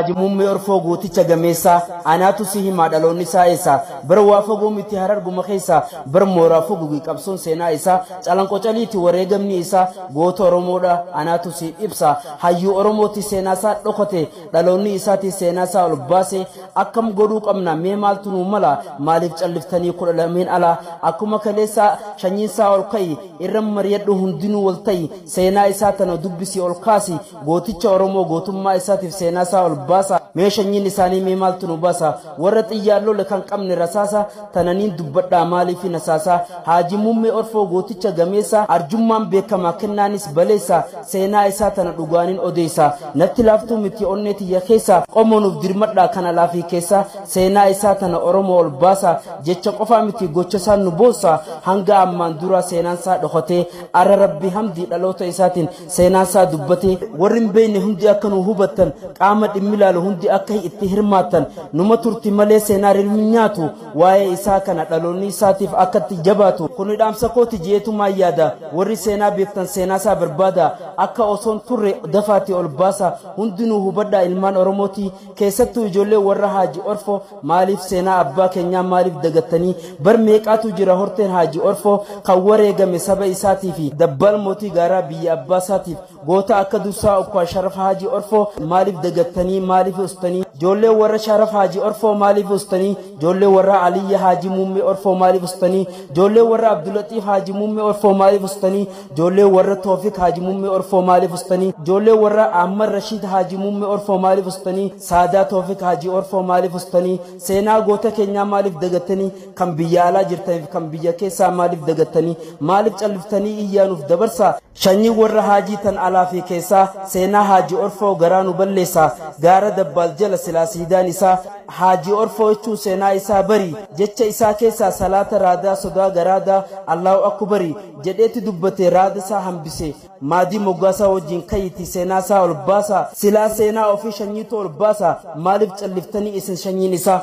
Mummee orfoo gooticha gameessa anaatu si himaa dhaloonni isaa eessa bar waa fagoo miti hararguma keessa bar mooraa foguu qabsoon seenaa isaa calanqocaliiti wareegamni isaa goota Oromoodha anaatu si ibsa hayyuu Oromooti seenaa isaa dhokate dhaloonni isaati seenaa isaa ol baase akkam godhuu qabna mee maaltu nu mala maaliif calliftanii kudha lameen ala akkuma kaleessa shanyiin isaa ol ka'i irra mariyadhu hundinuu wal ta'i seenaa isaa tana dubbisi ol kaasi gooticha Oromoo gootummaa isaatiif seenaa isaa ol basa meeshanyin isaanii mee maaltu nu basa warra xiyyaaloo lekan qabne rasaasa tananiin dubbadhaa maaliif nasaasa Haaji Mummee orfoo gooticha gameessa arjummaan beekamaa kennaanis baleessa seenaa isaa tana dhugaaniin odeessa natti laaftuu miti onneeti ya keessa qomonuuf dirmadhaa kana laafii keessa seenaa isaa tana Oromoo ol baasa jecha qofaa miti gocha isaa nu boossa hanga ammaan dura seenaan isaa dhokatee ara rabbi hamdi dhaloota isaatiin seenaan isaa dubbate warri hin beekne hundi akka nu hubattan qaama dhimmilaalo hundi akka itti hirmaatan numa turti malee seenaa rilminyaatu waa'ee isaa kana dhaloonni isaatiif akka itti jabaatu kun dhaamsa kooti jeetumaa yaada warri seenaa beektan seenaa isaa barbaada akka osoon turre dafaati ol baasa hundinuu hubadhaa ilmaan Oromooti keessattuu ijoollee warra Haaji Orfoo maaliif seenaa abbaa keenyaa maaliif dagattanii bar meeqaatu jira horteen Haaji Orfoo kan wareegame saba isaatii fi dabbal mootii gaaraa biyya abbaa isaatiif goota akka Dursaa Okkoo Sharaf Haaji Orfoo maaliif dagattanii maaliif ustanii joollee warra Sharaf Haaji Orfoo maaliif ustanii joollee warra Aliyya Haaji Mummee Orfoo maaliif ustanii joollee warra Abdulatif Haaji Mummee Orfoo maaliif ustanii joollee warra Tawfiq Haaji Mummee Orfoo maaliif ustanii joollee warra Ahmad Rashid Haaji Mummee Orfoo maaliif ustanii Saadaa Tawfiq Haaji Orfoo maaliif ustanii seenaa goota keenyaa maaliif dagattanii kan biyya alaa jirtaniif kan biyya keessaa maaliif dagattanii maaliif calliftanii iyyaanuuf dabarsa shanyii warra Haajii tan alaa fi keessaa seenaa Haaji Orfoo garaanu balleessa gaara dabbaal jala silaasiidaan isaa Haaji Orfoo jechuun seenaa isaa bari jecha isaa keessaa salaata raadaa sodaa garaadaa Allahu akbari jedheeti dubbate raada isaa hambise maadii moggaasaa wajjin kayiti seenaa isaa ol baasa silaa seenaa ofii shanyiitu ol baasa maaliif calliftanii isin shanyiin isaa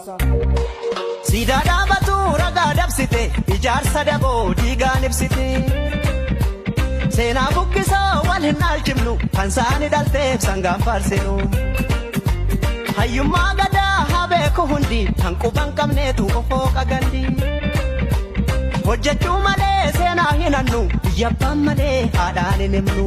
siidaa dhaabatu ragaa dabsite ijaarsa daboo diigaan ibsite seenaa buqqisoo wal hin alchifnu kan saani dhalteef sangaan faarsinu hayyummaa gadaa haa beeku hundi kan quban qabneetu ofoo qagandi hojjechuu malee seenaa hin hannu biyya abbaan malee haadhaan hin himnu